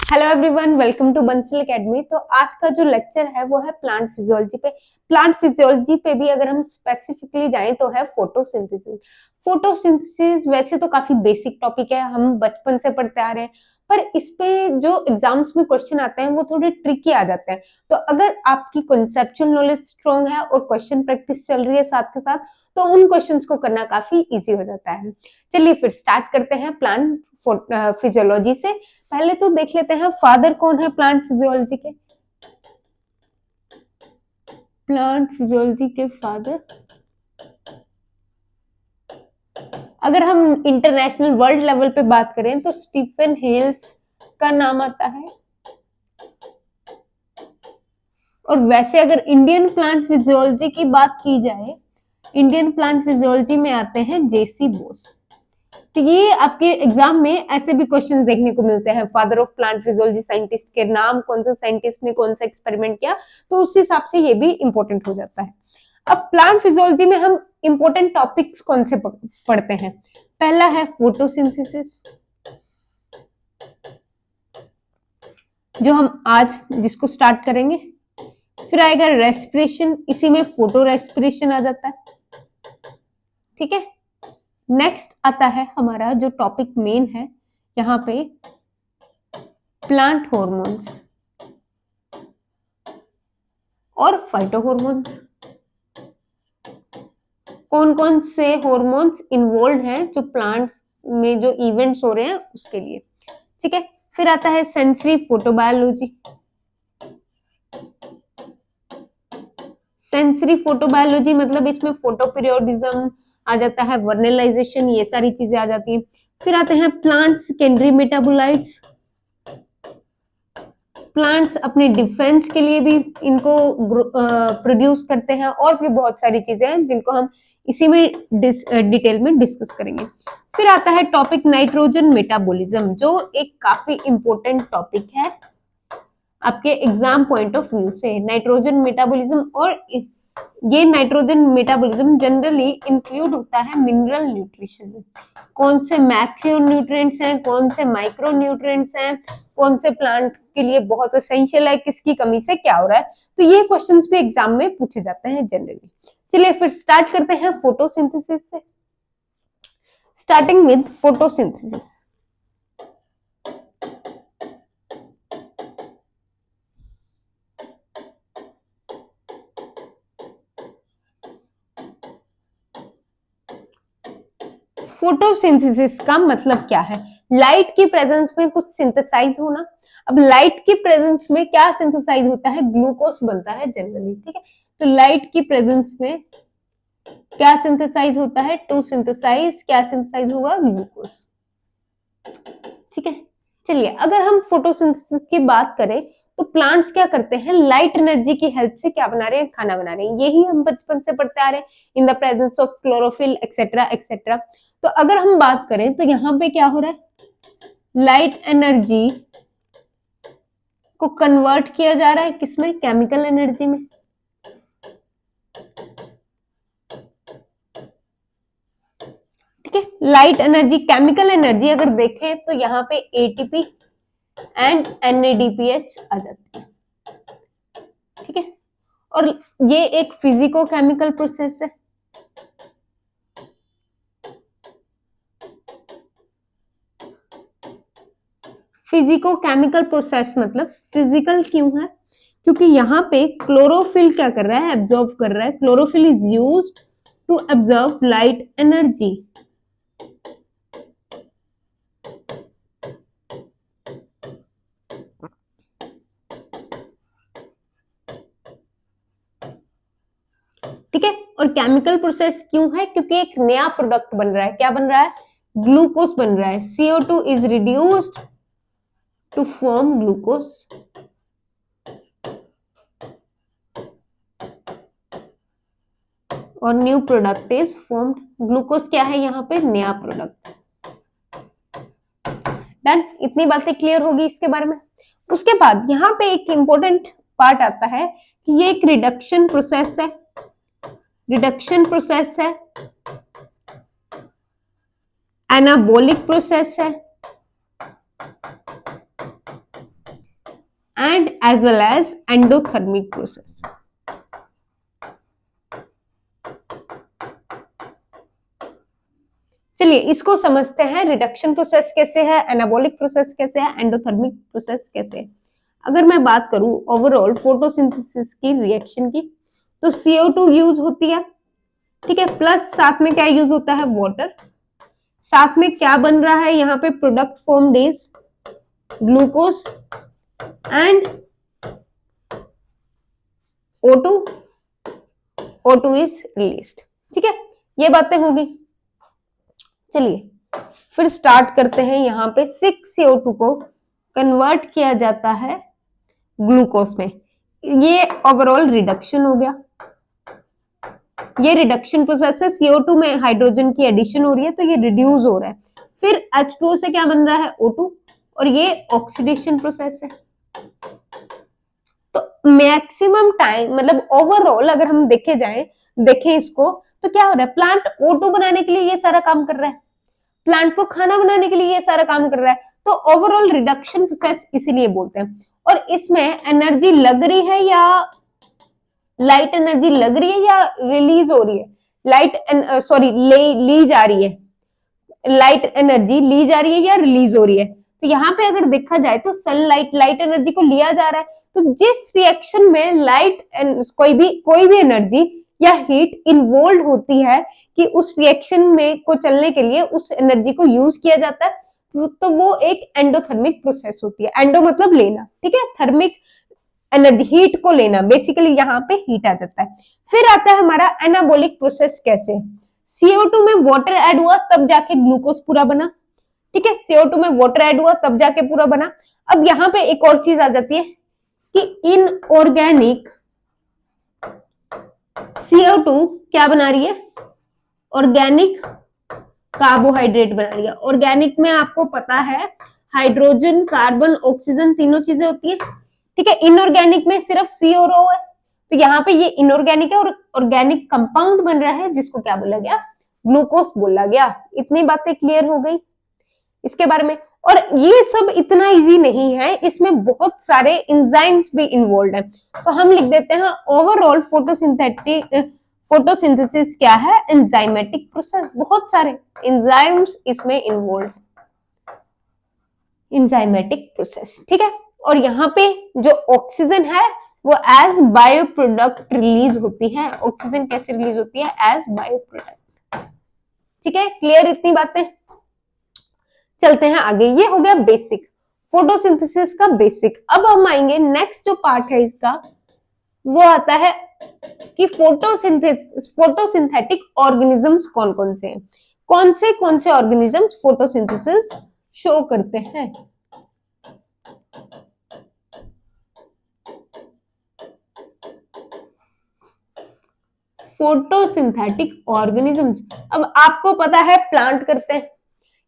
Hello everyone, welcome to Bansal academy. तो आज का जो लेक्चर है वो है प्लांट फिजियोलॉजी पे। प्लांट फिजियोलॉजी पे भी अगर हम स्पेसिफिकली जाएं तो है फोटोसिंथेसिस। फोटोसिंथेसिस वैसे तो काफी बेसिक टॉपिक है, हम बचपन से पढ़ते आ रहे हैं, पर इस पे जो एग्जाम्स में क्वेश्चन आते हैं वो थोड़े ट्रिकी आ जाते हैं। तो अगर आपकी कॉन्सेप्चुअल नॉलेज स्ट्रॉन्ग है और क्वेश्चन प्रैक्टिस चल रही है साथ के साथ, तो उन क्वेश्चंस को करना काफी इजी हो जाता है। चलिए फिर स्टार्ट करते हैं प्लांट फिजियोलॉजी से। पहले तो देख लेते हैं फादर कौन है प्लांट फिजियोलॉजी के। प्लांट फिजियोलॉजी के फादर, अगर हम इंटरनेशनल वर्ल्ड लेवल पे बात करें तो स्टीफन हेल्स का नाम आता है। और वैसे अगर इंडियन प्लांट फिजियोलॉजी की बात की जाए, इंडियन प्लांट फिजियोलॉजी में आते हैं जेसी बोस। तो ये आपके एग्जाम में ऐसे भी क्वेश्चन देखने को मिलते हैं, father of plant physiology scientist के नाम, कौन से साइंटिस्ट ने कौन सा एक्सपेरिमेंट किया, तो उस हिसाब से ये भी इंपॉर्टेंट हो जाता है। अब प्लांट फिजियोलॉजी में हम इंपॉर्टेंट टॉपिक्स कौन से पढ़ते हैं? पहला है फोटोसिंथेसिस, जो हम आज जिसको स्टार्ट करेंगे। फिर आएगा रेस्पिरेशन, इसी में फोटो रेस्पिरेशन आ जाता है, ठीक है। नेक्स्ट आता है हमारा जो टॉपिक मेन है यहाँ पे, प्लांट हॉर्मोन्स और फाइटो हॉर्मोन्स। कौन कौन से हॉर्मोन्स इन्वॉल्व हैं जो प्लांट्स में जो इवेंट्स हो रहे हैं उसके लिए, ठीक है। फिर आता है सेंसरी फोटोबायोलॉजी। सेंसरी फोटोबायोलॉजी मतलब इसमें फोटो पीरियोडिज्म आ जाता है, वर्नलाइजेशन, ये सारी चीजें आ जाती हैं। फिर आते हैं प्लांट सेकेंडरी मेटाबोलाइट्स। प्लांट्स अपने डिफेंस के लिए भी इनको प्रोड्यूस करते हैं, और भी बहुत सारी चीजें हैं जिनको हम इसी में डिटेल में डिस्कस करेंगे। फिर आता है टॉपिक नाइट्रोजन मेटाबॉलिज्म, जो एक काफी इंपॉर्टेंट टॉपिक है आपके एग्जाम पॉइंट ऑफ व्यू से। नाइट्रोजन मेटाबॉलिज्म, और ये नाइट्रोजन मेटाबॉलिज्म जनरली इंक्लूड होता है मिनरल न्यूट्रिशन में। कौन से मैक्रो न्यूट्रिएंट्स हैं, कौन से माइक्रो न्यूट्रिएंट्स हैं, कौन से प्लांट के लिए बहुत एसेंशियल है, किसकी कमी से क्या हो रहा है, तो ये क्वेश्चंस भी एग्जाम में पूछे जाते हैं जनरली। चलिए फिर स्टार्ट करते हैं फोटोसिंथेसिस से। Starting with photosynthesis. फोटोसिंथेसिस का मतलब क्या है? लाइट की प्रेजेंस में कुछ सिंथेसाइज होना। अब लाइट की प्रेजेंस में क्या सिंथेसाइज होता है? ग्लूकोज बनता है जनरली, ठीक है। तो लाइट की प्रेजेंस में क्या सिंथेसाइज होता है? टू सिंथेसाइज क्या सिंथेसाइज होगा? ग्लूकोज, ठीक है। चलिए अगर हम फोटोसिंथेसिस की बात करें तो प्लांट्स क्या करते हैं? लाइट एनर्जी की हेल्प से क्या बना रहे हैं? खाना बना रहे हैं। यही हम बचपन से पढ़ते आ रहे हैं, in the presence of chlorophyll etcetera etcetera. तो अगर हम बात करें तो यहाँ पे क्या हो रहा है? लाइट एनर्जी को कन्वर्ट किया जा रहा है किसमें? केमिकल एनर्जी में। ठीक है, लाइट एनर्जी, केमिकल एनर्जी अगर देखें तो यहाँ पे एटीपी एंड NADPH आ जाती है, ठीक है। और ये एक फिजिको केमिकल प्रोसेस है। फिजिको केमिकल प्रोसेस मतलब फिजिकल क्यों है? क्योंकि यहाँ पे क्लोरोफिल क्या कर रहा है? एब्जॉर्ब कर रहा है। Chlorophyll is used to absorb light energy. ठीक है, और केमिकल प्रोसेस क्यों है? क्योंकि एक नया प्रोडक्ट बन रहा है। क्या बन रहा है? ग्लूकोज बन रहा है। CO2 is reduced to form glucose, और new product is formed. Glucose क्या है यहाँ पे? नया प्रोडक्ट। डन, इतनी बातें क्लियर होगी इसके बारे में। उसके बाद यहाँ पे एक इंपॉर्टेंट पार्ट आता है कि ये एक रिडक्शन प्रोसेस है। रिडक्शन प्रोसेस है, एनाबॉलिक प्रोसेस है, and as well as endothermic process. चलिए इसको समझते हैं, रिडक्शन प्रोसेस कैसे है, एनाबॉलिक प्रोसेस कैसे है, एंडोथर्मिक प्रोसेस कैसे है। अगर मैं बात करूं ओवरऑल फोटोसिंथेसिस की रिएक्शन की, तो CO2 यूज होती है, ठीक है, प्लस साथ में क्या यूज होता है, वाटर। साथ में क्या बन रहा है यहाँ पे, product formed is glucose and O2, O2 is released, ठीक है, ये बातें होगी। चलिए फिर स्टार्ट करते हैं। यहाँ पे 6CO2 को कन्वर्ट किया जाता है ग्लूकोज में, ये ओवरऑल रिडक्शन हो गया। ये रिडक्शन प्रोसेस है, CO2 में हाइड्रोजन की एडिशन हो रही है तो ये रिड्यूस हो रहा है। फिर H2O से क्या बन रहा है, O2, और ये ऑक्सीडेशन प्रोसेस है। तो मैक्सिमम टाइम, मतलब ओवरऑल अगर हम देखें इसको, तो क्या हो रहा है, प्लांट O2 बनाने के लिए ये सारा काम कर रहा है, प्लांट को खाना बनाने के लिए ये सारा काम कर रहा है। तो ओवरऑल रिडक्शन प्रोसेस इसीलिए बोलते हैं। और इसमें एनर्जी लग रही है या लाइट एनर्जी लग रही है या रिलीज हो रही है, ली जा रही है, लाइट एनर्जी ली जा रही है या रिलीज हो रही है। तो यहाँ पे अगर देखा जाए तो लाइट एनर्जी को लिया जा रहा है। तो जिस रिएक्शन में कोई भी एनर्जी या हीट इन्वॉल्व होती है कि उस रिएक्शन में को चलने के लिए उस एनर्जी को यूज किया जाता है, तो वो एक एंडोथर्मिक प्रोसेस होती है। एंडो मतलब लेना, ठीक है, थर्मिक एनर्जी, हीट को लेना, बेसिकली यहाँ पे हीट आ जाता है। फिर आता है हमारा एनाबॉलिक प्रोसेस। कैसे, CO2 में वाटर ऐड हुआ तब जाके ग्लूकोज पूरा बना, ठीक है, CO2 में वाटर ऐड हुआ तब जाके पूरा बना। अब यहाँ पे एक और चीज आ जाती है कि इनऑर्गेनिक CO2 क्या बना रही है, ऑर्गेनिक कार्बोहाइड्रेट बना रही है। ऑर्गेनिक में आपको पता है हाइड्रोजन, कार्बन, ऑक्सीजन तीनों चीजें होती है, ठीक है। इनऑर्गेनिक में सिर्फ C और O है, तो यहाँ पे ये इनऑर्गेनिक है और ऑर्गेनिक कंपाउंड बन रहा है जिसको क्या बोला गया, ग्लूकोज बोला गया। इतनी बातें क्लियर हो गई इसके बारे में। और ये सब इतना इजी नहीं है, इसमें बहुत सारे एंजाइम्स भी इन्वॉल्व है। तो हम लिख देते हैं ओवरऑल फोटोसिंथेसिस क्या है, एंजाइमेटिक प्रोसेस। बहुत सारे एंजाइम्स इसमें इन्वॉल्व है, एंजाइमेटिक प्रोसेस, ठीक है। और यहाँ पे जो ऑक्सीजन है वो एज बायो प्रोडक्ट रिलीज होती है। ऑक्सीजन कैसे रिलीज होती है, एज बायो प्रोडक्ट, ठीक है। क्लियर इतनी बातें, चलते हैं आगे। ये हो गया बेसिक, फोटोसिंथेसिस का बेसिक। अब हम आएंगे नेक्स्ट जो पार्ट है इसका, वो आता है कि फोटोसिंथेटिक ऑर्गेनिजम्स कौन कौन से हैं, कौन से ऑर्गेनिजम्स फोटोसिंथेसिस शो करते हैं। फोटोसिंथेटिक ऑर्गेनिजम्स, अब आपको पता है प्लांट करते हैं,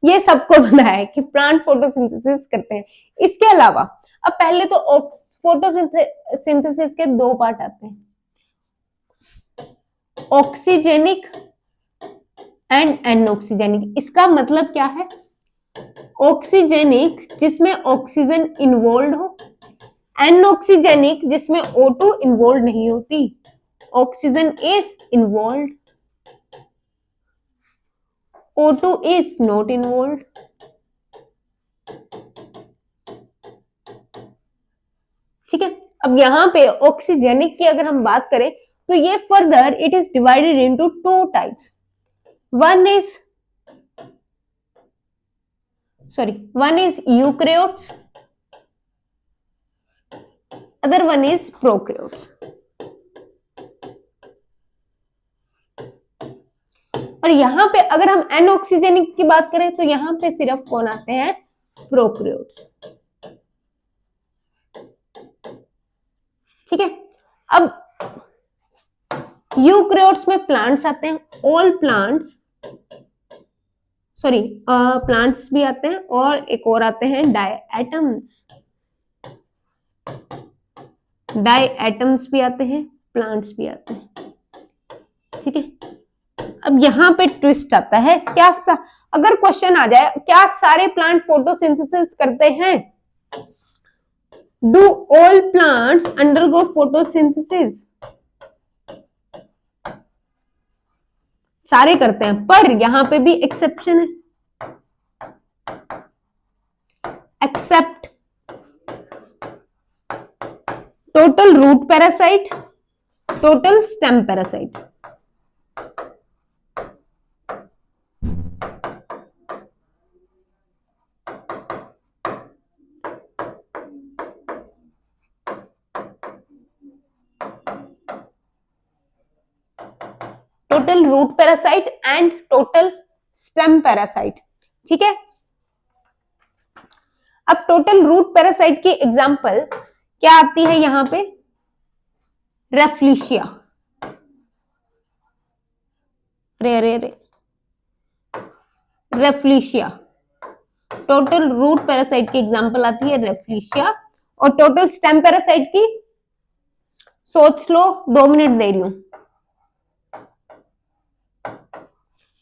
ये सबको पता है कि प्लांट फोटोसिंथेसिस करते हैं। इसके अलावा अब पहले तो फोटोसिंथेसिस के दो पार्ट आते हैं, ऑक्सीजेनिक एंड एनऑक्सीजेनिक। इसका मतलब क्या है, ऑक्सीजेनिक जिसमें ऑक्सीजन इन्वॉल्व हो, एनऑक्सीजेनिक जिसमें O2 इन्वॉल्व नहीं होती, oxygen is involve, O2 is not involved, ठीक है। अब यहाँ पे ऑक्सीजेनिक की अगर हम बात करें तो ये further it is divided into two types. One is eukaryotes, other one is prokaryotes. और यहाँ पे अगर हम एनऑक्सीजेनिक की बात करें तो यहाँ पे सिर्फ कौन आते हैं, प्रोकैरियोट्स, ठीक है। अब यूकैरियोट्स में प्लांट्स आते हैं, ऑल प्लांट्स, प्लांट्स भी आते हैं और एक और आते हैं डायएटम्स भी आते हैं, प्लांट्स भी आते हैं, ठीक है। अब यहाँ पे ट्विस्ट आता है, अगर क्वेश्चन आ जाए क्या सारे प्लांट फोटोसिंथेसिस करते हैं, do all plants undergo photosynthesis? सारे करते हैं, पर यहां पे भी एक्सेप्शन है, except total root parasite, total stem parasite. Total root parasite and total stem parasite. ठीक है, अब टोटल रूट पैरासाइट की एग्जांपल क्या आती है यहां पे? Rafflesia, re re re Rafflesia, total root parasite की एग्जांपल आती है रेफ्लिशिया। और टोटल स्टेम पैरासाइट की सोच लो, 2 मिनट दे रही हूं।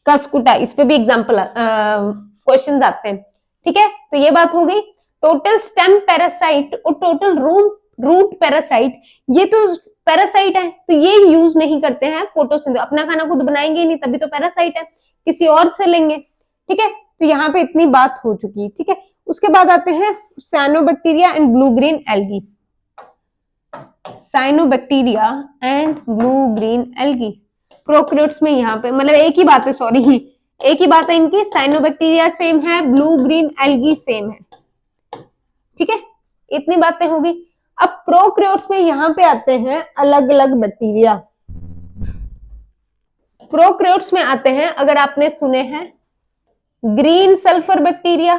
कस्कुटा, इस पे भी एग्जांपल क्वेश्चंस आते हैं। ठीक है, तो ये बात हो गई। टोटल स्टेम पैरासाइट और टोटल रूट पैरासाइट, ये तो पैरासाइट है, तो ये यूज नहीं करते हैं फोटोसिंथेसिस, अपना खाना खुद बनाएंगे ही नहीं, तभी तो पैरासाइट है, किसी और से लेंगे। ठीक है, तो यहाँ पे इतनी बात हो चुकी। ठीक है, उसके बाद आते हैं cyanobacteria and blue green algae. Cyanobacteria and blue green algae prokaryotes में, यहाँ पे मतलब एक ही बात है, सॉरी एक ही बात है इनकी, साइनोबैक्टीरिया सेम है, ब्लू ग्रीन एल्गी सेम है। ठीक है, इतनी बातें होगी। अब प्रोकैरियोट्स में यहाँ पे आते हैं अलग अलग बैक्टीरिया। प्रोकैरियोट्स में आते हैं, अगर आपने सुने हैं, green sulphur bacteria,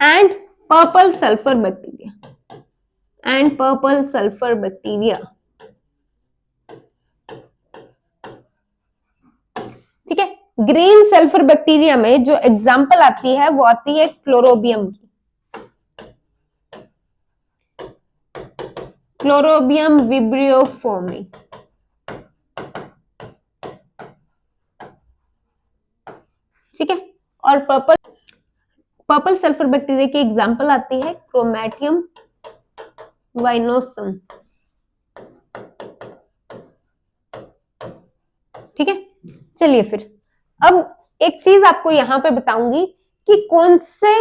and purple sulphur bacteria, and purple sulphur bacteria. ठीक है, ग्रीन सल्फर बैक्टीरिया में जो एग्जांपल आती है वो आती है क्लोरोबियम की, क्लोरोबियम विब्रियोफोमी। ठीक है, और पर्पल सल्फर बैक्टीरिया की एग्जांपल आती है क्रोमैटियम वाइनोसम। ठीक है, चलिए फिर अब एक चीज आपको यहां पे बताऊंगी कि कौन से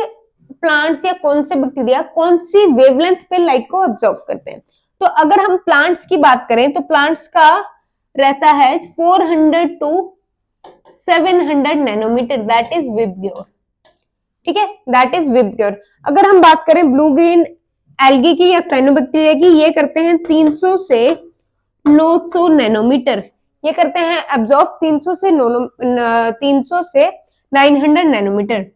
प्लांट्स या कौन से बैक्टीरिया कौन सी वेवलेंथ पे लाइट को ऑब्जर्व करते हैं। तो अगर हम प्लांट्स की बात करें तो प्लांट्स का रहता है 400 to 700 nanometre, that is VIBGYOR. ठीक है, दैट इज विबग्योर। अगर हम बात करें ब्लू ग्रीन एल्गी की या साइनोबैक्टीरिया की, ये करते हैं 300 से 900 नैनोमीटर, ये करते हैं एब्जॉर्ब 300 से 900 नैनोमीटर।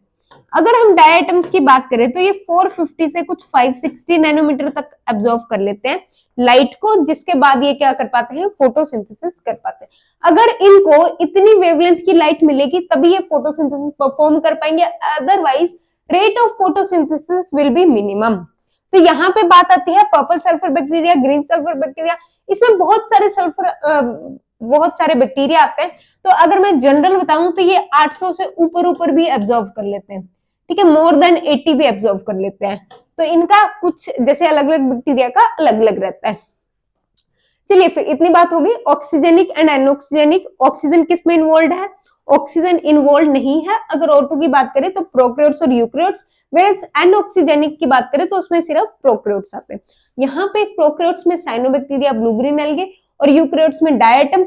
अगर हम डायटम्स की बात करें तो ये 450 से कुछ 560 नैनोमीटर तक एब्जॉर्ब कर लेते हैं लाइट को, जिसके बाद ये क्या कर पाते हैं? फोटोसिंथेसिस कर पाते हैं। अगर इनको इतनी वेवलेंथ की लाइट मिलेगी तभी ये फोटोसिंथेसिस परफॉर्म कर पाएंगे, otherwise rate of photosynthesis will be minimum. तो यहाँ पे बात आती है purple sulphur bacteria, green sulphur bacteria, इसमें बहुत सारे बैक्टीरिया आते हैं। तो अगर मैं जनरल बताऊं तो ये 800 से ऊपर भी एब्जॉर्व कर लेते हैं। ठीक है, मोर देन 80 भी एब्जॉर्व कर लेते हैं। तो इनका कुछ जैसे अलग अलग बैक्टीरिया का अलग अलग रहता है। चलिए फिर इतनी बात होगी। ऑक्सीजेनिक एंड एनऑक्सीजेनिक, ऑक्सीजन किस में इन्वॉल्व है? ऑक्सीजन इन्वॉल्व नहीं है। अगर O2 की बात करें तो प्रोकैरियोट्स और यूकैरियोट्स, वेयरएज एनऑक्सीजेनिक की बात करें तो उसमें सिर्फ प्रोकैरियोट्स आते हैं। यहाँ पे प्रोकैरियोट्स में साइनोबैक्टीरिया, ब्लू ग्रीन एल्गे, और यूकैरियोट्स में डायटम।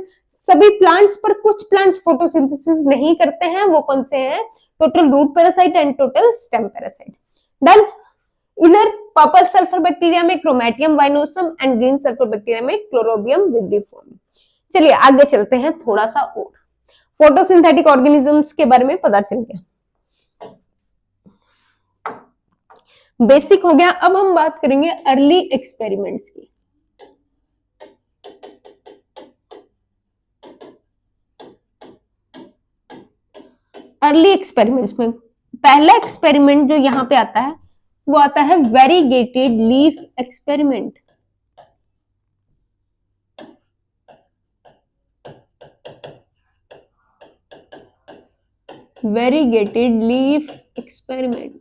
सभी प्लांट्स पर कुछ प्लांट्स फोटोसिंथेसिस नहीं करते हैं, वो कौन से हैं? Total root parasite and total stem parasite. Done. इधर पर्पल सल्फर बैक्टीरिया में Chromatium vinosum and green sulphur bacteria में क्लोरोबियम विब्रियोफोमी। चलिए आगे चलते हैं थोड़ा सा और। फोटोसिंथेटिक ऑर्गेनिजम्स के बारे में पता चल गया, बेसिक हो गया। अब हम बात करेंगे अर्ली एक्सपेरिमेंट्स की। अर्ली एक्सपेरिमेंट्स में पहला एक्सपेरिमेंट जो यहां पे आता है वो आता है variegated leaf experiment. Variegated leaf experiment.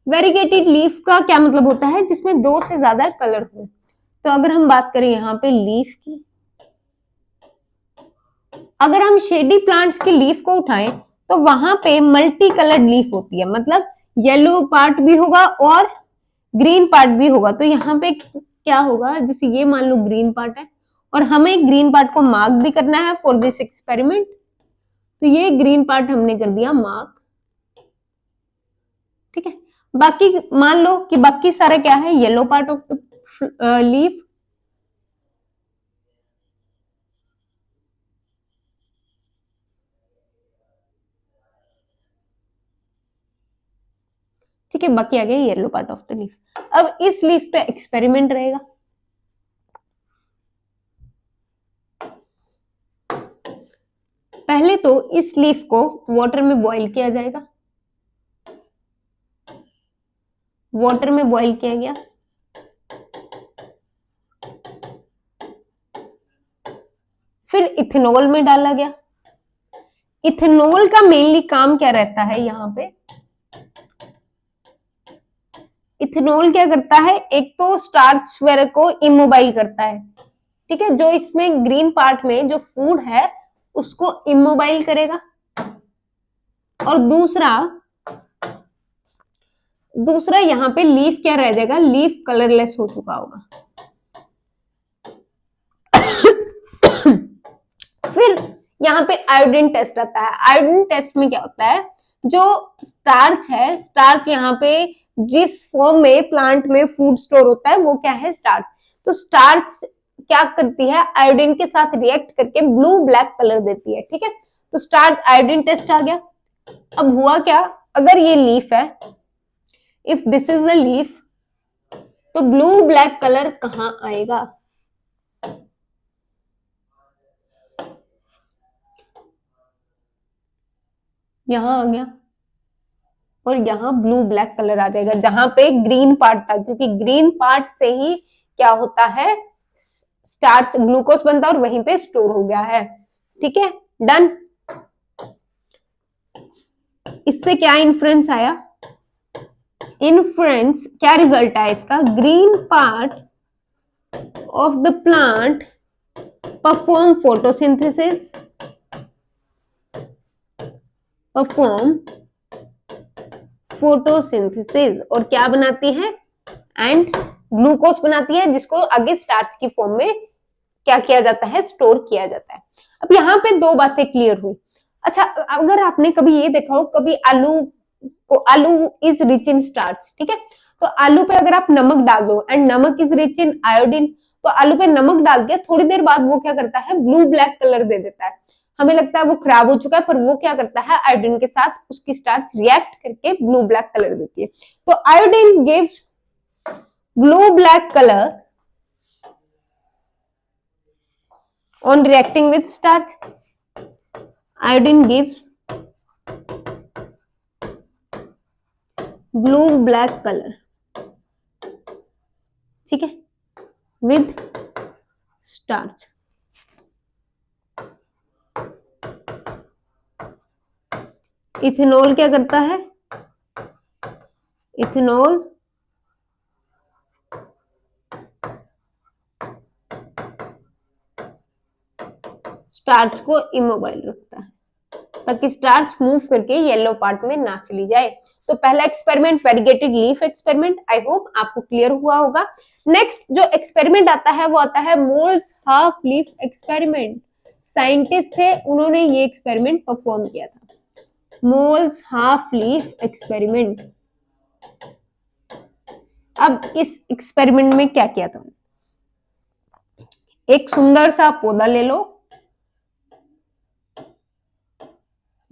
Variegated leaf का क्या मतलब होता है? जिसमें दो से ज्यादा कलर हो। तो अगर हम बात करें यहाँ पे लीफ की, अगर हम शेडी प्लांट्स की लीफ को उठाएं तो वहां पे मल्टी कलर्ड लीफ होती है, मतलब येलो पार्ट भी होगा और ग्रीन पार्ट भी होगा। तो यहाँ पे क्या होगा, जैसे ये मान लो ग्रीन पार्ट है और हमें ग्रीन पार्ट को मार्क भी करना है फॉर दिस एक्सपेरिमेंट, तो ये ग्रीन पार्ट हमने कर दिया मार्क। ठीक है, बाकी मान लो कि बाकी सारा क्या है, yellow part of the leaf. ठीक है, बाकी आ गया yellow part of the leaf. अब इस लीफ पे एक्सपेरिमेंट रहेगा। पहले तो इस लीफ को वाटर में बॉईल किया जाएगा। वाटर में बॉईल किया गया, फिर इथेनॉल में डाला गया। इथेनॉल का मेनली काम क्या रहता है यहाँ पे, इथेनॉल क्या करता है, एक तो स्टार्च वगैरह को इमोबाइल करता है। ठीक है, जो इसमें ग्रीन पार्ट में जो फूड है उसको इमोबाइल करेगा, और दूसरा यहाँ पे लीफ क्या रह जाएगा, लीफ कलरलेस हो चुका होगा। फिर यहाँ पे आयोडीन टेस्ट आता है। आयोडीन टेस्ट में क्या होता है, जो स्टार्च है, स्टार्च यहाँ पे जिस फॉर्म में प्लांट में फूड स्टोर होता है वो क्या है, स्टार्च। तो स्टार्च क्या करती है, आयोडीन के साथ रिएक्ट करके ब्लू ब्लैक कलर देती है। ठीक है, तो स्टार्च आयोडीन टेस्ट आ गया। अब हुआ क्या, अगर ये लीफ है, if this is a leaf, तो ब्लू ब्लैक कलर कहाँ आएगा, यहां आ गया, और यहाँ ब्लू ब्लैक कलर आ जाएगा जहां पे ग्रीन पार्ट था, क्योंकि ग्रीन पार्ट से ही क्या होता है, स्टार्च ग्लूकोज बनता है और वहीं पे स्टोर हो गया है। ठीक है, डन। इससे क्या इन्फ्लुएंस आया, इन्फ्लुएंस क्या रिजल्ट आया इसका, green part of the plant perform photosynthesis, perform photosynthesis, और क्या बनाती है, एंड ग्लूकोज बनाती है, जिसको आगे स्टार्च की फॉर्म में क्या किया जाता है, स्टोर किया जाता है। अब यहाँ पे दो बातें क्लियर हुई। अच्छा, अगर आपने कभी ये देखा हो, कभी आलू इज रिच इन स्टार्च, ठीक है, तो आलू पे अगर आप नमक डाल दो, एंड नमक इज रिच इन आयोडीन, तो आलू पे नमक डाल के थोड़ी देर बाद वो क्या करता है, ब्लू ब्लैक कलर दे देता है। हमें लगता है वो खराब हो चुका है, पर वो क्या करता है, आयोडीन के साथ उसकी स्टार्च रिएक्ट करके ब्लू ब्लैक कलर देती है। तो iodine gives blue black color on reacting with starch. Iodine gives blue black color, ठीक है, with starch. इथेनॉल क्या करता है, इथेनॉल स्टार्च को इमोबाइल रखता है ताकि स्टार्च मूव करके येलो पार्ट में ना चली जाए। तो पहला experiment variegated leaf experiment, I hope आपको क्लियर हुआ होगा। नेक्स्ट जो एक्सपेरिमेंट आता है वो आता है moles half leaf experiment. Scientist थे, उन्होंने ये एक्सपेरिमेंट परफॉर्म किया था, मोल्स हाफ लीफ एक्सपेरिमेंट। अब इस एक्सपेरिमेंट में क्या किया था, एक सुंदर सा पौधा ले लो,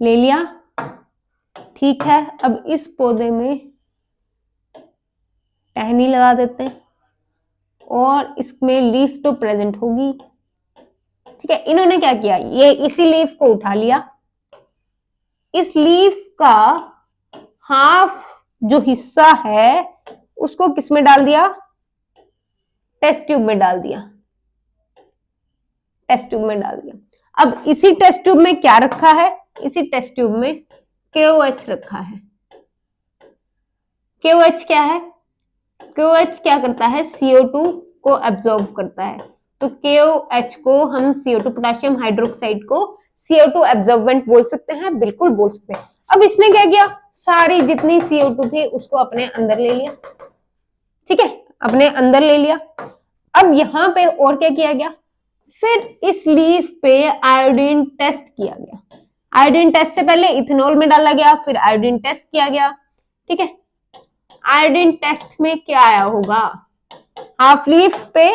ले लिया, ठीक है। अब इस पौधे में टहनी लगा देते हैं और इसमें लीफ तो प्रेजेंट होगी, ठीक है। इन्होंने क्या किया, ये इसी लीफ को उठा लिया, इस लीफ का हाफ जो हिस्सा है उसको किस में डाल दिया, टेस्ट ट्यूब में डाल दिया, टेस्ट ट्यूब में डाल दिया। अब इसी टेस्ट ट्यूब में क्या रखा है, इसी टेस्ट ट्यूब में KOH रखा है। KOH क्या है, KOH क्या करता है, CO2 को एब्जॉर्ब करता है। तो KOH को हम CO2 पोटेशियम हाइड्रोक्साइड को CO2 एब्जॉर्बेंट बोल सकते हैं, बिल्कुल बोल सकते हैं। अब इसने क्या किया, सारी जितनी CO2 थी उसको अपने अंदर ले लिया, ठीक है, अपने अंदर ले लिया। अब यहां पे और क्या किया गया, फिर इस लीफ पे आयोडीन टेस्ट किया गया। आयोडीन टेस्ट से पहले इथेनॉल में डाला गया, फिर आयोडीन टेस्ट किया गया, ठीक है। आयोडीन टेस्ट में क्या आया होगा, हाफ लीफ पे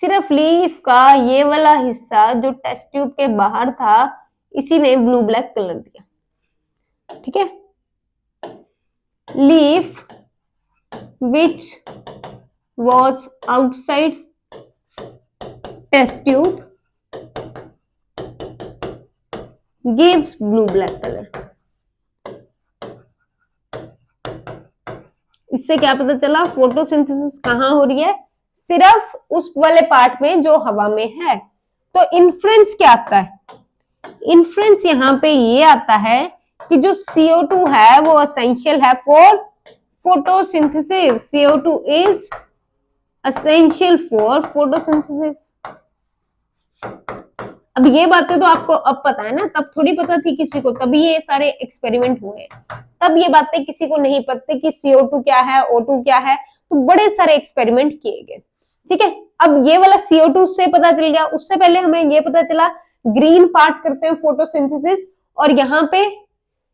सिर्फ लीफ का ये वाला हिस्सा जो टेस्ट ट्यूब के बाहर था, इसी ने ब्लू ब्लैक कलर दिया, ठीक है। Leaf which was outside test tube gives blue black colour. इससे क्या पता चला, फोटोसिंथेसिस कहां हो रही है, सिर्फ उस वाले पार्ट में जो हवा में है। तो इन्फ्रेंस क्या आता है, इन्फ्रेंस यहां पे ये आता है कि जो CO2 है वो एसेंशियल है for photosynthesis. CO2 is essential for photosynthesis. अब ये बातें तो आपको अब पता है ना, तब थोड़ी पता थी किसी को, तभी ये सारे एक्सपेरिमेंट हुए। तब ये बातें किसी को नहीं पता कि CO2 क्या है, O2 क्या है, तो बड़े सारे एक्सपेरिमेंट किए गए, ठीक है। अब ये वाला CO2 से पता चल गया, उससे पहले हमें ये पता चला ग्रीन पार्ट करते हैं फोटोसिंथेसिस, और यहाँ पे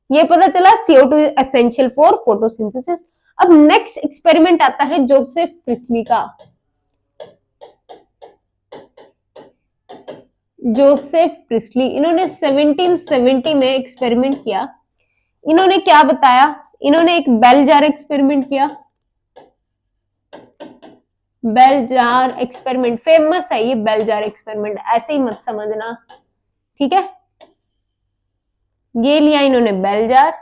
ये पता चला CO2 एसेंशियल फॉर फोटोसिंथेसिस। अब नेक्स्ट एक्सपेरिमेंट आता है जोसेफ प्रिस्ली का। जोसेफ प्रिस्ली, इन्होंने 1770 में एक्सपेरिमेंट किया। इन्होंने क्या बताया, इन्होंने एक बेल जार एक्सपेरिमेंट किया। बेल जार एक्सपेरिमेंट फेमस है ये बेल जार एक्सपेरिमेंट, ऐसे ही मत समझना, ठीक है। ये लिया इन्होंने बेल जार,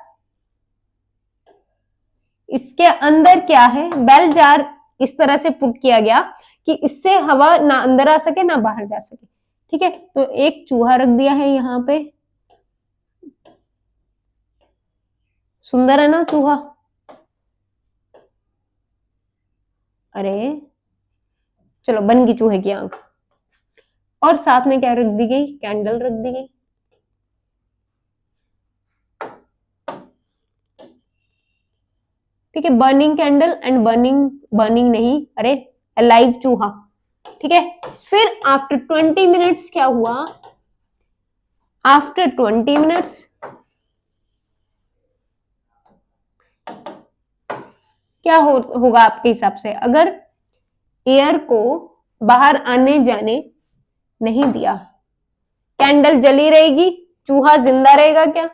इसके अंदर क्या है, बेल जार इस तरह से पुट किया गया कि इससे हवा ना अंदर आ सके ना बाहर जा सके, ठीक है। तो एक चूहा रख दिया है यहाँ पे, सुंदर है ना चूहा, अरे चलो बन गई चूहे की आंख। और साथ में क्या रख दी गई, कैंडल रख दी गई, ठीक है। बर्निंग कैंडल एंड बर्निंग नहीं, अरे अलाइव चूहा, ठीक है। फिर आफ्टर 20 मिनट्स क्या हुआ, आफ्टर 20 मिनट्स क्या होगा आपके हिसाब से, अगर एयर को बाहर आने जाने नहीं दिया, कैंडल जली रहेगी, चूहा जिंदा रहेगा क्या।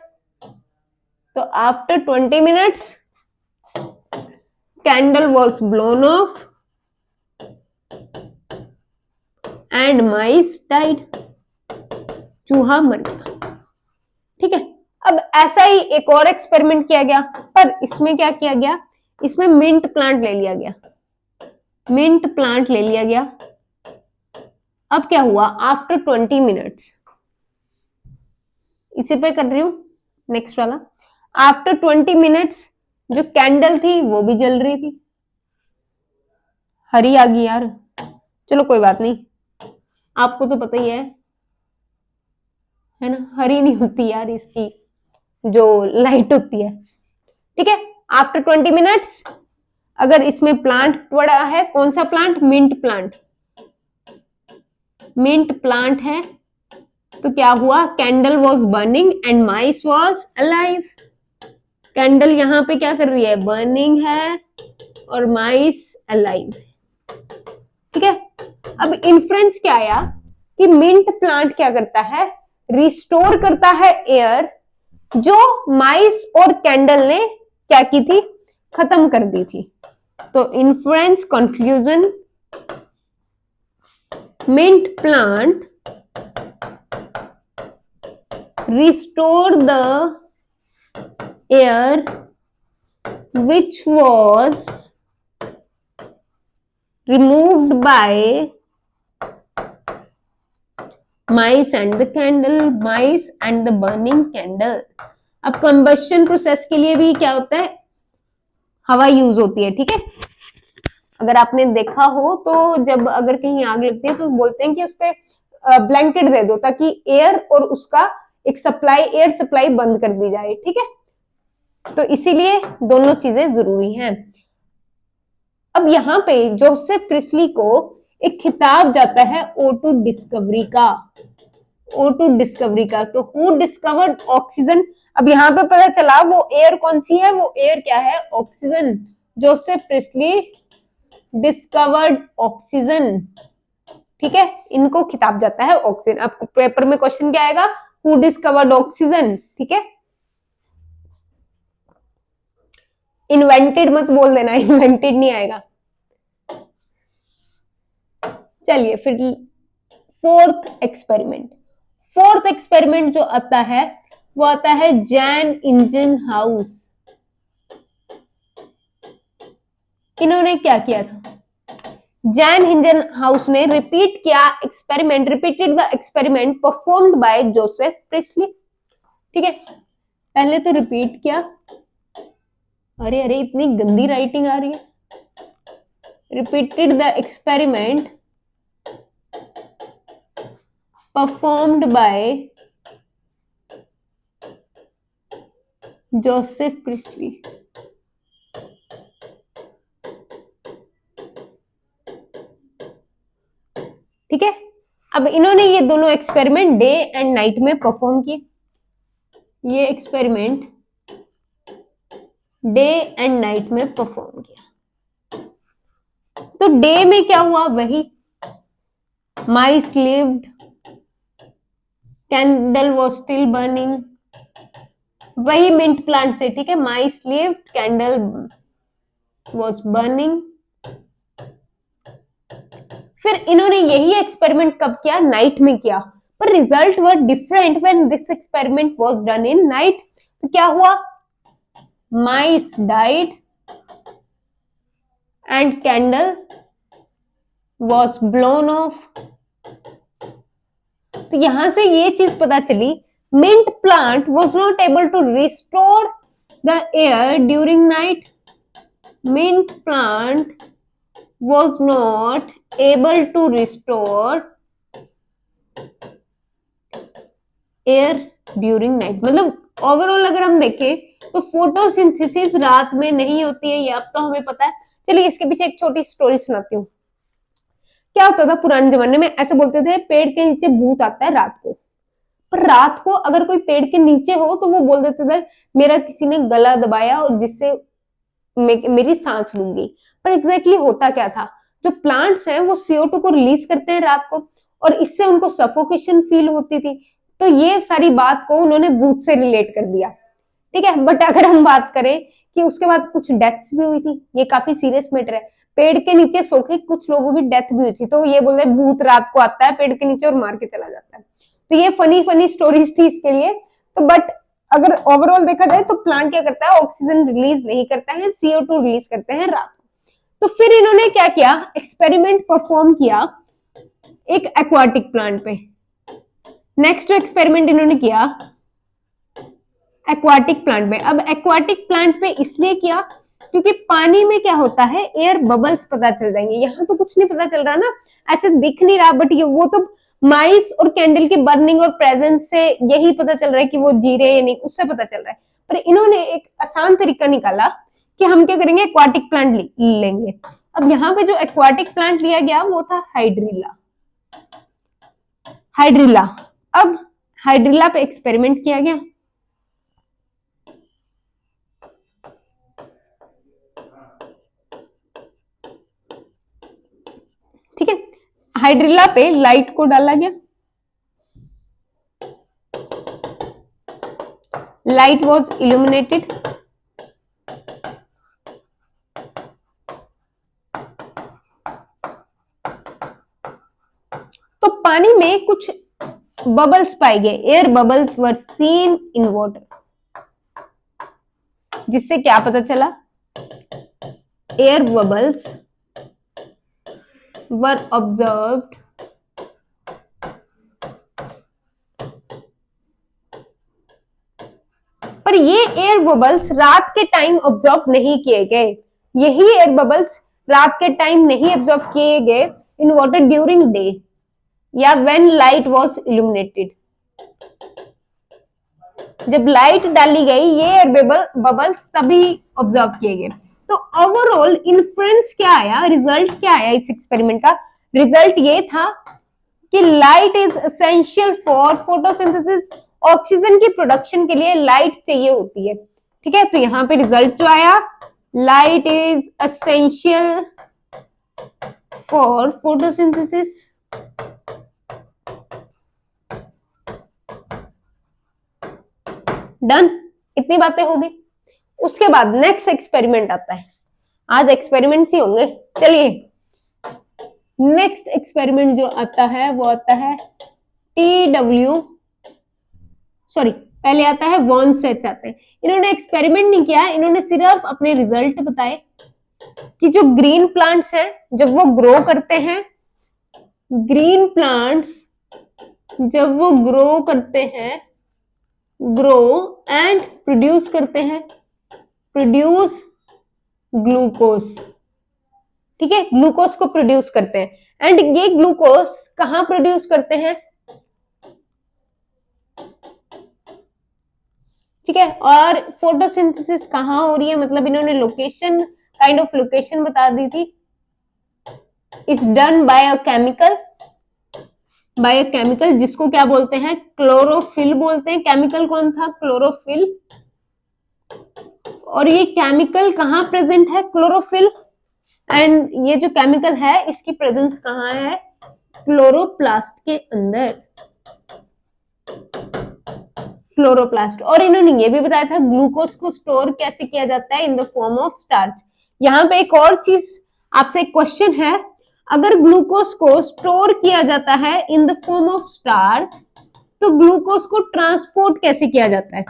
तो after 20 minutes candle was blown of and mice died, चूहा मर गया, ठीक है। अब ऐसा ही एक और एक्सपेरिमेंट किया गया, पर इसमें क्या किया गया, इसमें मिंट प्लांट ले लिया गया, मिंट प्लांट ले लिया गया। अब क्या हुआ, आफ्टर 20 मिनट्स, इसी पे कर रही हूं नेक्स्ट वाला, आफ्टर 20 मिनट्स जो कैंडल थी वो भी जल रही थी, हरी आ गई यार, चलो कोई बात नहीं, आपको तो पता ही है ना, हरी नहीं होती यार इसकी जो लाइट होती है, ठीक है। आफ्टर 20 मिनट्स अगर इसमें प्लांट पड़ा है, कौन सा plant, mint plant, mint plant है, तो क्या हुआ, candle was burning and mice was alive. Candle यहां पे क्या कर रही है, बर्निंग है, और माइस अलाइव, ठीक है। अब इन्फ्रेंस क्या आया कि मिंट प्लांट क्या करता है, रिस्टोर करता है एयर जो माइस और कैंडल ने क्या की थी, खत्म कर दी थी। तो inference conclusion, mint plant restore the air which was removed by mice and the candle, mice and the burning candle. अब कंबशन प्रोसेस के लिए भी क्या होता है, हवा यूज होती है, ठीक है। अगर आपने देखा हो तो जब अगर कहीं आग लगती है तो बोलते हैं कि उस पर ब्लैंकेट दे दो ताकि एयर और उसका एक सप्लाई, एयर सप्लाई बंद कर दी जाए, ठीक है। तो इसीलिए दोनों चीजें जरूरी हैं। अब यहाँ पे जोसेफ प्रिस्ली को एक खिताब जाता है O2 डिस्कवरी का, O2 डिस्कवरी का। तो हु डिस्कवर्ड ऑक्सीजन, अब यहाँ पे पता चला वो एयर कौन सी है, वो एयर क्या है, oxygen. Joseph priestly discovered oxygen, ठीक है, इनको खिताब जाता है ऑक्सीजन। आपको पेपर में क्वेश्चन क्या आएगा, हु डिस्कवर्ड ऑक्सीजन, ठीक है। इन्वेंटेड मत बोल देना, इन्वेंटेड नहीं आएगा। चलिए फिर फोर्थ एक्सपेरिमेंट, फोर्थ एक्सपेरिमेंट जो आता है वो आता है जैन इंजन हाउस। इन्होंने क्या किया था, जैन इंजन हाउस ने रिपीट किया experiment, repeated the experiment performed by Joseph Priestley, ठीक है। पहले तो रिपीट किया, अरे अरे इतनी गंदी राइटिंग आ रही है, repeated the experiment performed by Joseph Priestley, ठीक है। अब इन्होंने ये दोनों एक्सपेरिमेंट डे एंड नाइट में परफॉर्म किए, ये एक्सपेरिमेंट डे एंड नाइट में परफॉर्म किया। तो डे में क्या हुआ, वही mice lived, candle was still burning, वही मिंट प्लांट से, ठीक है, mice lived, candle was burning. फिर इन्होंने यही एक्सपेरिमेंट कब किया, नाइट में किया, पर result were different when this experiment was done in night. तो क्या हुआ, mice died and candle was blown off. तो यहां से ये चीज पता चली, mint plant was not able to restore the air during night, mint plant was not able to restore air during night। मतलब ओवरऑल अगर हम देखें तो फोटोसिंथेसिस रात में नहीं होती है, ये अब तो हमें पता है। चलिए इसके पीछे एक छोटी स्टोरी सुनाती हूँ। क्या होता था पुराने जमाने में, ऐसे बोलते थे पेड़ के नीचे भूत आता है रात को, पर रात को अगर कोई पेड़ के नीचे हो तो वो बोल देते थे मेरा किसी ने गला दबाया और जिससे मेरी सांस रुक गई। पर एग्जैक्टली होता क्या था, जो प्लांट्स हैं वो CO2 को रिलीज करते हैं रात को और इससे उनको सफोकेशन फील होती थी। तो ये सारी बात को उन्होंने भूत से रिलेट कर दिया, ठीक है। बट अगर हम बात करें कि उसके बाद कुछ डेथ्स भी हुई थी, ये काफी सीरियस मैटर है, पेड़ के नीचे सो के कुछ लोगों की डेथ भी हुई थी, तो ये बोल रहे भूत रात को आता है पेड़ के नीचे और मार के चला जाता है। तो ये फनी फनी स्टोरीज थी इसके लिए। तो बट अगर ओवरऑल देखा जाए तो प्लांट क्या करता है, ऑक्सीजन रिलीज नहीं करता है, CO2 रिलीज करते हैं रात को। तो फिर इन्होंने क्या किया, एक्सपेरिमेंट परफॉर्म किया एक एक्वाटिक प्लांट पे। नेक्स्ट जो एक्सपेरिमेंट इन्होंने किया एक्वाटिक प्लांट पे। अब एक्वाटिक प्लांट पे इसलिए किया क्योंकि पानी में क्या होता है, एयर बबल्स पता चल जाएंगे। यहाँ तो कुछ नहीं पता चल रहा ना, ऐसे दिख नहीं रहा, बट ये वो तो माइस और कैंडल की बर्निंग और प्रेजेंस से यही पता चल रहा है कि वो जी रहे हैं या नहीं, उससे पता चल रहा है। पर इन्होंने एक आसान तरीका निकाला कि हम क्या करेंगे, एक्वाटिक प्लांट लेंगे। अब यहाँ पे जो एक्वाटिक प्लांट लिया गया वो था हाइड्रिला, हाइड्रिला। अब हाइड्रिला पे एक्सपेरिमेंट किया गया, ठीक है। हाइड्रिला पे लाइट को डाला गया, लाइट वॉज इल्यूमिनेटेड, तो पानी में कुछ बबल्स पाए गए, air bubbles were seen in water, जिससे क्या पता चला, एयर बबल्स वर ऑब्जर्व्ड पर ये एयर बबल्स रात के टाइम ऑब्जर्व नहीं किए गए, यही एयर बबल्स रात के टाइम नहीं ऑब्जर्व किए गए इन वाटर ड्यूरिंग डे या व्हेन लाइट वाज इल्यूमिनेटेड। जब लाइट डाली गई ये एयर बबल्स तभी ऑब्जर्व किए गए। तो ओवरऑल इन्फ्लुएंस क्या आया, रिजल्ट क्या आया इस एक्सपेरिमेंट का? रिजल्ट ये था कि light is essential for photosynthesis, oxygen की प्रोडक्शन के लिए लाइट चाहिए होती है। ठीक है, तो यहां पे रिजल्ट जो आया, light is essential for photosynthesis. Done, इतनी बातें होगी। उसके बाद नेक्स्ट एक्सपेरिमेंट आता है, आज एक्सपेरिमेंट्स ही होंगे। चलिए नेक्स्ट एक्सपेरिमेंट जो आता है वो आता है पहले आता है वॉनसेट्स आते हैं। इन्होंने एक्सपेरिमेंट नहीं किया, इन्होंने सिर्फ अपने रिजल्ट बताए कि जो ग्रीन प्लांट्स हैं जब वो ग्रो करते हैं, ग्रीन प्लांट्स जब वो ग्रो करते हैं, ग्रो एंड प्रोड्यूस करते हैं, प्रोड्यूस ग्लूकोज। ठीक है, ग्लूकोज को प्रोड्यूस करते हैं। एंड ये ग्लूकोज कहां प्रोड्यूस करते हैं? ठीक है, और फोटोसिंथेसिस कहां हो रही है, मतलब इन्होंने लोकेशन, काइंड ऑफ लोकेशन बता दी थी। Is done by a chemical, जिसको क्या बोलते हैं? क्लोरोफिल बोलते हैं। केमिकल कौन था? क्लोरोफिल। और ये केमिकल कहां प्रेजेंट है? क्लोरोफिल। एंड ये जो केमिकल है इसकी प्रेजेंस कहां है? क्लोरोप्लास्ट के अंदर, क्लोरोप्लास्ट। और इन्होंने ये भी बताया था ग्लूकोज को स्टोर कैसे किया जाता है, in the form of starch. यहां पे एक और चीज आपसे क्वेश्चन है, अगर ग्लूकोज को स्टोर किया जाता है in the form of starch तो ग्लूकोज को ट्रांसपोर्ट कैसे किया जाता है?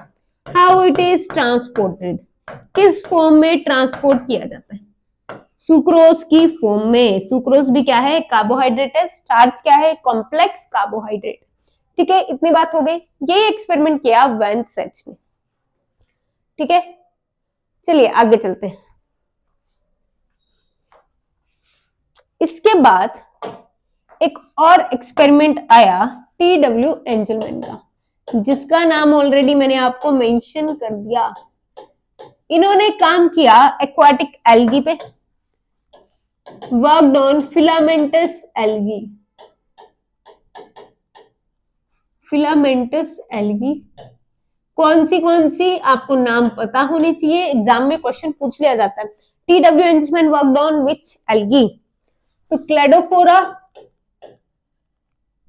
हाउ इट इज ट्रांसपोर्टेड, किस फॉर्म में ट्रांसपोर्ट किया जाता है? सुक्रोज की फॉर्म में। सुक्रोज भी क्या है? कार्बोहाइड्रेट है। स्टार्च क्या है? Complex carbohydrate. ठीक है, इतनी बात हो गई। ये एक्सपेरिमेंट किया वैनसेच ने। ठीक है, चलिए आगे चलते हैं। इसके बाद एक और एक्सपेरिमेंट आया टी.डब्ल्यू. एंजलमैन का, जिसका नाम ऑलरेडी मैंने आपको मेंशन कर दिया। इन्होंने काम किया एक्वाटिक एल्गी पे, worked on filamentous algae. Filamentous algae कौन सी आपको नाम पता होनी चाहिए, एग्जाम में क्वेश्चन पूछ लिया जाता है। T W. Engelmann worked on which algae? तो क्लेडोफोरा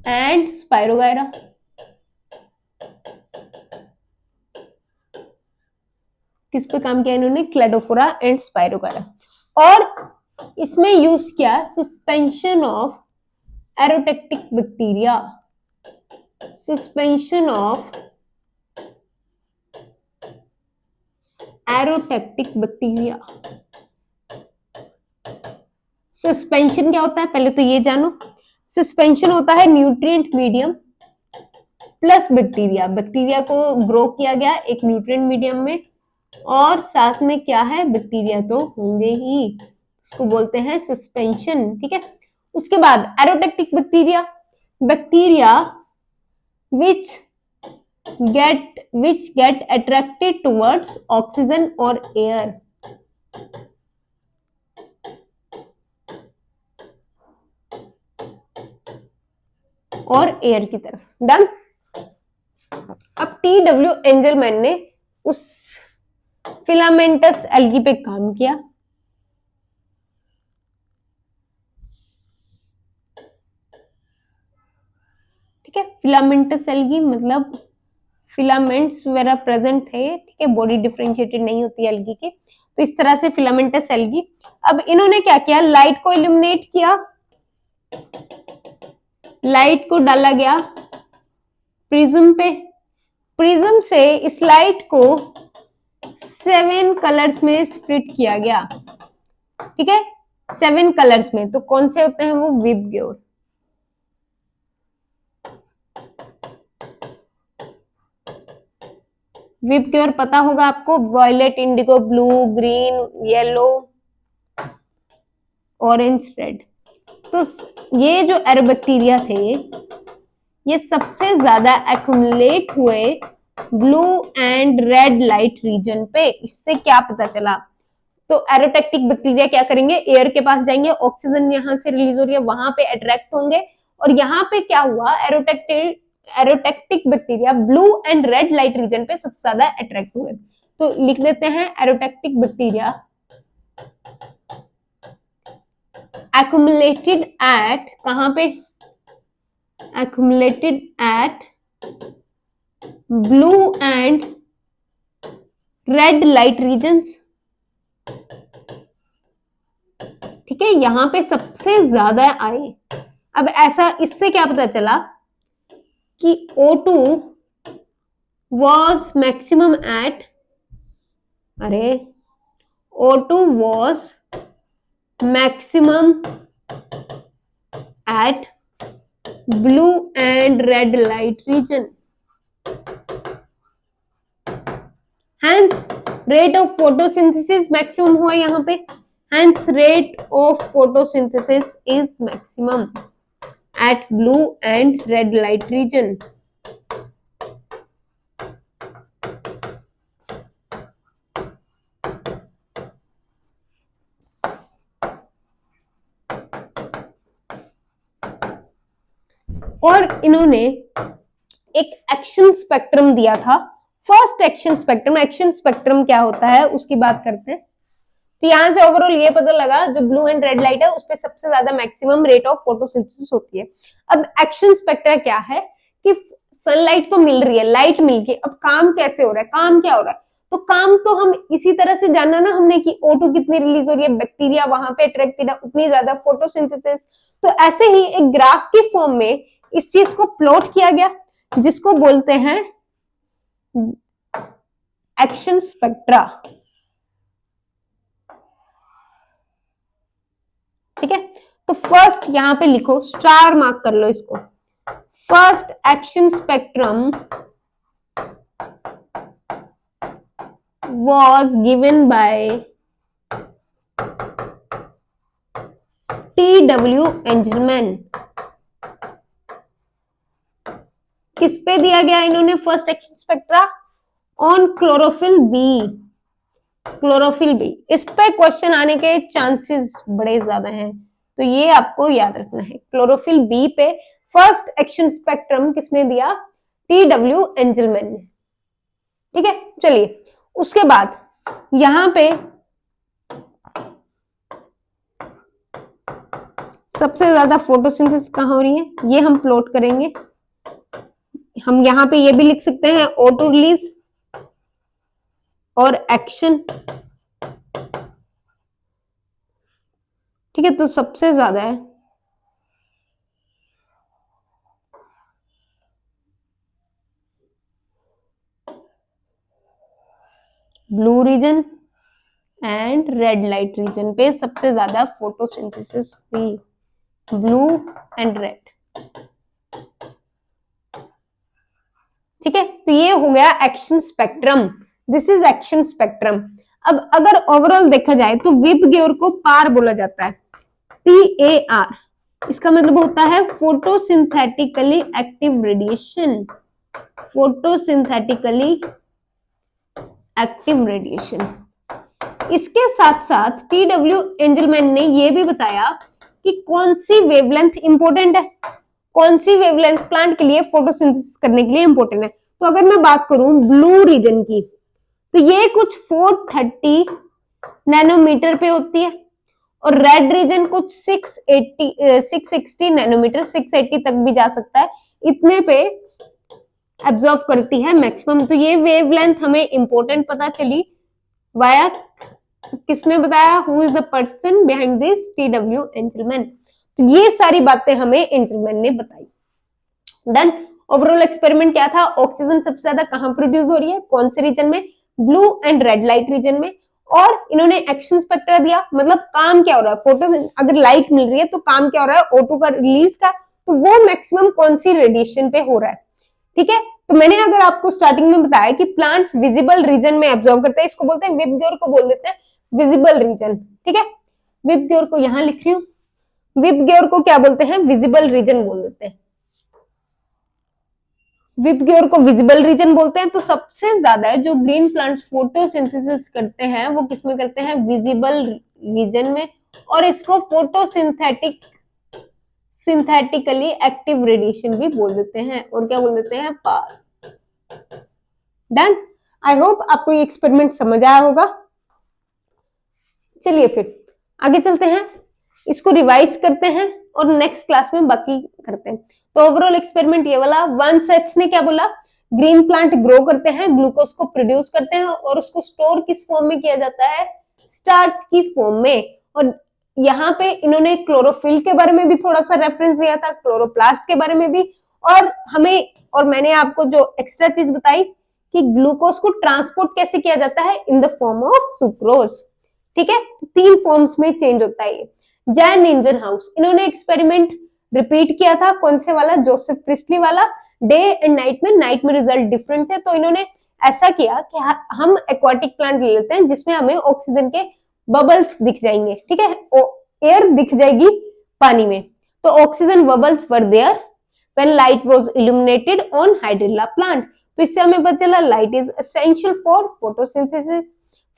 एंड स्पाइरोगायरा। किस पे काम किया इन्होंने? Cladophora and Spirogyra. और इसमें यूज किया suspension of aerotactic bacteria, suspension of aerotactic bacteria. Suspension क्या होता है पहले तो ये जानो। सस्पेंशन होता है nutrient medium plus bacteria. Bacteria को ग्रो किया गया एक न्यूट्रिएंट मीडियम में, और साथ में क्या है? बैक्टीरिया तो होंगे ही, उसको बोलते हैं सस्पेंशन। ठीक है, उसके बाद aerotactic bacteria, bacteria which get attracted towards oxygen और air। और एयर की तरफ। डन। अब टी.डब्ल्यू. एंजलमैन ने उस फिलामेंटस एल्गी पे काम किया। ठीक है, फिलामेंटस एल्गी मतलब फिलामेंट्स वगैरह प्रेजेंट थे। ठीक है, बॉडी डिफरेंशिएटेड नहीं होती एल्गी की, तो इस तरह से फिलामेंटस एल्गी। अब इन्होंने क्या किया? लाइट को इल्यूमिनेट किया, लाइट को डाला गया प्रिज्म पे, प्रिज्म से इस लाइट को 7 कलर्स में स्प्लिट किया गया। ठीक है, 7 कलर्स में। तो कौन से होते हैं वो? विबग्योर। विप क्योर पता होगा आपको, violet, indigo, blue, green, yellow, orange, red. तो ये जो एरोबैक्टीरिया थे ये सबसे ज्यादा एक्यूमुलेट हुए blue and red light region पे। इससे क्या पता चला, तो एरोटेक्टिक बैक्टीरिया क्या करेंगे, एयर के पास जाएंगे, ऑक्सीजन यहां से रिलीज हो रही है वहां पे अट्रैक्ट होंगे, और यहाँ पे क्या हुआ, aerotactic bacteria blue and red light region पे सबसे ज्यादा अट्रैक्ट हुए। तो लिख देते हैं एरोटेक्टिक बैक्टीरिया accumulated at, कहां पे, accumulated at blue and red light regions। ठीक है, यहां पे सबसे ज्यादा आए। अब ऐसा, इससे क्या पता चला कि O2 was maximum at, अरे O2 was maximum at blue and red light region, hence rate of photosynthesis maximum हुआ यहाँ पे, hence rate of photosynthesis is maximum at blue and red light region। और इन्होंने एक एक्शन स्पेक्ट्रम दिया था, first action spectrum. Action spectrum क्या होता है उसकी बात करते हैं। तो यहां से ओवरऑल ये पता लगा जो ब्लू एंड रेड लाइट है उस पर सबसे ज्यादा मैक्सिमम रेट ऑफ फोटोसिंथेसिस होती है। अब एक्शन स्पेक्ट्रम क्या है कि सनलाइट तो मिल रही है, लाइट मिल गई, अब काम कैसे हो रहा है, काम क्या हो रहा है, तो काम तो हम इसी तरह से जाना ना हमने कि O2 कितनी रिलीज हो रही है, बैक्टीरिया वहां पे अट्रैक्टेड है, उतनी ज्यादा फोटोसिंथेसिस। तो ऐसे ही एक ग्राफ के फॉर्म में इस चीज को प्लॉट किया गया जिसको बोलते हैं एक्शन स्पेक्ट्रा। ठीक है, तो फर्स्ट यहां पे लिखो, स्टार मार्क कर लो इसको, first action spectrum was given by T.W. Engelmann। किस पे दिया गया इन्होंने first action spectra, on chlorophyll B, chlorophyll B. इस पे क्वेश्चन आने के चांसेस बड़े ज्यादा हैं, तो ये आपको याद रखना है। क्लोरोफिल बी पे फर्स्ट एक्शन स्पेक्ट्रम किसने दिया, T.W. एंजलमैन ने। ठीक है, चलिए उसके बाद यहां पे सबसे ज्यादा फोटोसिंथेसिस कहां हो रही है ये हम प्लॉट करेंगे। हम यहां पे ये भी लिख सकते हैं O2 रिलीज और एक्शन। ठीक है, तो सबसे ज्यादा है blue region and red light region पे सबसे ज्यादा फोटोसिंथेसिस हुई, ब्लू एंड रेड। ठीक है, तो ये हो गया action spectrum, this is action spectrum. अब अगर ओवरऑल देखा जाए तो विप ग्योर को पार बोला जाता है, PAR। इसका मतलब होता है photosynthetically active radiation, photosynthetically active radiation. इसके साथ साथ T.W. एंजलमैन ने यह भी बताया कि कौन सी वेवलेंथ इंपॉर्टेंट है, कौन सी वेवलेंथ प्लांट के लिए फोटोसिंथेसिस करने के लिए इंपॉर्टेंट है। तो अगर मैं बात करूं ब्लू रीजन की तो ये कुछ 430 नैनोमीटर पे होती है, और रेड रीजन कुछ 660 नैनोमीटर, 680 तक भी जा सकता है, इतने पे एब्जॉर्व करती है मैक्सिमम। तो ये वेवलेंथ हमें इंपॉर्टेंट पता चली वाया किसने बताया, who is the person behind this, T.W. Angelman. तो ये सारी बातें हमें एंजलमैन ने बताई। डन। ओवरऑल एक्सपेरिमेंट क्या था, ऑक्सीजन सबसे ज्यादा कहां प्रोड्यूस हो रही है, कौन से रीजन में, blue and red light region में, और इन्होंने एक्शन स्पेक्ट्रा दिया, मतलब काम क्या हो रहा है, फोटो अगर लाइट मिल रही है तो काम क्या हो रहा है O2 का रिलीज का, तो वो मैक्सिमम कौन सी रेडिएशन पे हो रहा है। ठीक है, तो मैंने अगर आपको स्टार्टिंग में बताया कि प्लांट्स विजिबल रीजन में एब्जॉर्ब करते हैं, इसको बोलते हैं विबग्योर को बोल देते हैं विजिबल रीजन, ठीक है। विबग्योर को यहां लिख रही हूं, विबग्योर को क्या बोलते हैं, विजिबल रीजन बोल देते हैं, विबग्योर को विजिबल रीजन बोलते हैं। तो सबसे ज्यादा जो ग्रीन प्लांट्स फोटोसिंथेसिस करते हैं वो किसमें करते हैं, विजिबल रीजन में, और इसको सिंथेटिकली एक्टिव रेडिएशन भी बोल देते हैं, और क्या बोल देते हैं, पार। डन। आई होप आपको ये एक्सपेरिमेंट समझ आया होगा। चलिए फिर आगे चलते हैं, इसको रिवाइज करते हैं और नेक्स्ट क्लास में बाकी करते हैं। तो ओवरऑल एक्सपेरिमेंट ये वाला, वन सेट्स ने क्या बोला, ग्रीन प्लांट ग्रो करते हैं, ग्लूकोज को प्रोड्यूस करते हैं और उसको स्टोर किस फॉर्म में किया जाता है, स्टार्च की फॉर्म में। और यहाँ पे इन्होंने क्लोरोफिल के बारे में भी थोड़ा सा रेफरेंस दिया था, क्लोरोप्लास्ट के बारे में भी, और मैंने आपको जो एक्स्ट्रा चीज बताई कि ग्लूकोज को ट्रांसपोर्ट कैसे किया जाता है, in the form of sucrose, ठीक है। तो 3 फॉर्म्स में चेंज होता है ये। जैन इंजनहाउस, इन्होंने एक्सपेरिमेंट रिपीट किया था, कौन से वाला, जोसेफ प्रिस्टली वाला। डे एंड नाइट में रिजल्ट डिफरेंट थे, तो इन्होंने ऐसा किया कि हम एक्वाटिक प्लांट ले लेते हैं जिसमें हमें ऑक्सीजन के बबल्स दिख जाएंगे, ठीक है, एयर दिख जाएगी पानी में। तो oxygen bubbles were there when light was illuminated on hydrilla plant. तो इससे हमें पता चला light is essential for photosynthesis.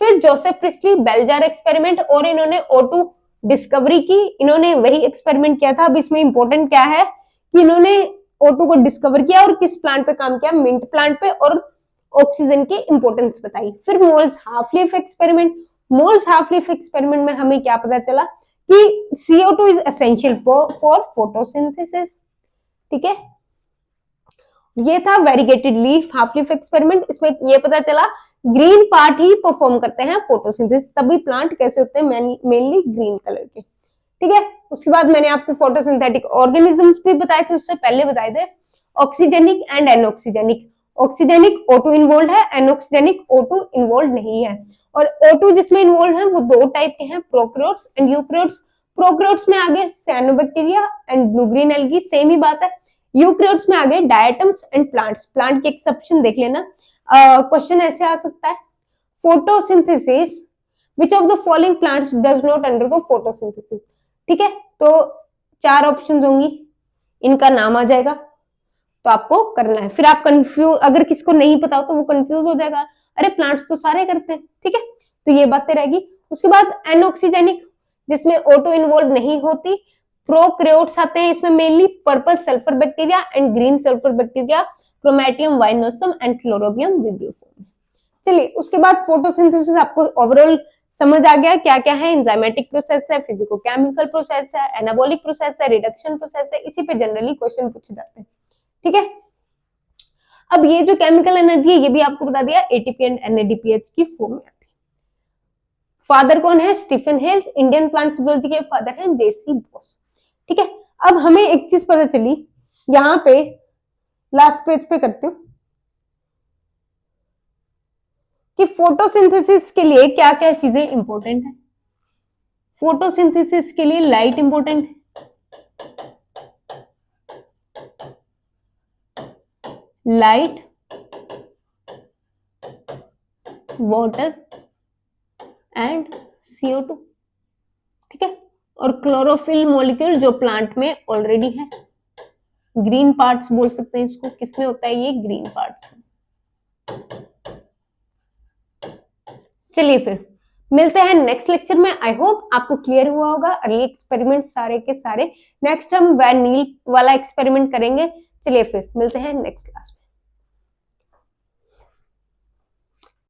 फिर जोसेफ प्रिस्टली बेलजार एक्सपेरिमेंट, और इन्होंने O2 डिस्कवरी की, इन्होंने वही एक्सपेरिमेंट किया था। अब इसमें इंपॉर्टेंट क्या है कि इन्होंने O2 को डिस्कवर किया और किस प्लांट पे काम किया, मिंट प्लांट पे, और ऑक्सीजन की इंपॉर्टेंस बताई। फिर moles half leaf experiment, moles half leaf experiment में हमें क्या पता चला कि CO2 is essential for photosynthesis, ठीक है। ये था variegated leaf half leaf experiment, इसमें ये पता चला ग्रीन पार्ट ही परफॉर्म करते हैं फोटोसिंथेसिस, तभी प्लांट कैसे होते हैं, मेनली ग्रीन कलर के, ठीक है। उसके बाद मैंने आपको फोटोसिंथेटिक ऑर्गेनिजम्स भी बताए थे, उससे पहले बताए थे oxygenic and anoxygenic. Oxygenic O2 involve है, एनऑक्सीजेनिक O2 इन्वॉल्व नहीं है। और O2 जिसमें इन्वॉल्व है वो 2 टाइप के हैं, प्रोकैरियोट्स एंड यूकैरियोट्स। प्रोकैरियोट्स में आगे cyanobacteria and blue green algae, same ही बात है। यूकैरियोट्स में आगे डायटम्स एंड प्लांट्स। प्लांट के एक्सेप्शन देख लेना, क्वेश्चन ऐसे आ सकता है, photosynthesis which of the following plants does not undergo photosynthesis, ठीक है। तो 4 ऑप्शंस होंगी, इनका नाम आ जाएगा, तो आपको करना है। फिर आप कंफ्यूज, अगर किसको नहीं पता हो तो वो कंफ्यूज हो जाएगा, अरे प्लांट्स तो सारे करते हैं, ठीक है। तो ये बातें रहेगी। उसके बाद एनऑक्सीजेनिक, जिसमें O2 इन्वॉल्व नहीं होती। प्रोकैरियोट्स आते हैं, इसमें mainly purple sulphur bacteria and green sulphur bacteria, Chromatium vinosum and Chlorobium vibrioforme. चलिए उसके बाद फोटोसिंथेसिस आपको ओवरऑल समझ आ गया क्या क्या है, एंजाइमेटिक प्रोसेस है, फिजिकोकेमिकल प्रोसेस है, एनाबॉलिक प्रोसेस है, रिडक्शन प्रोसेस है, इसी पे जनरली क्वेश्चन पूछे जाते हैं, ठीक है। अब ये जो केमिकल एनर्जी है ये भी आपको बता दिया, ATP एंड NADPH की फॉर्म में आती है। फादर कौन है, Stephen Hales, Indian plant physiology के फादर हैं JC बोस, ठीक है। अब हमें एक चीज पता चली, यहां पे लास्ट पेज पे करती हूं कि फोटोसिंथेसिस के लिए क्या क्या चीजें इंपॉर्टेंट है। फोटोसिंथेसिस के लिए लाइट इंपॉर्टेंट है, लाइट, वाटर एंड CO2, ठीक है। और क्लोरोफिल मॉलिक्यूल जो प्लांट में ऑलरेडी है, ग्रीन पार्ट्स बोल सकते हैं इसको, किसमें होता है ये, ग्रीन पार्ट्स में। चलिए फिर मिलते हैं नेक्स्ट लेक्चर में। आई होप आपको क्लियर हुआ होगा अर्ली एक्सपेरिमेंट सारे के सारे। नेक्स्ट हम वैन नील वाला एक्सपेरिमेंट करेंगे। चलिए फिर मिलते हैं नेक्स्ट क्लास में।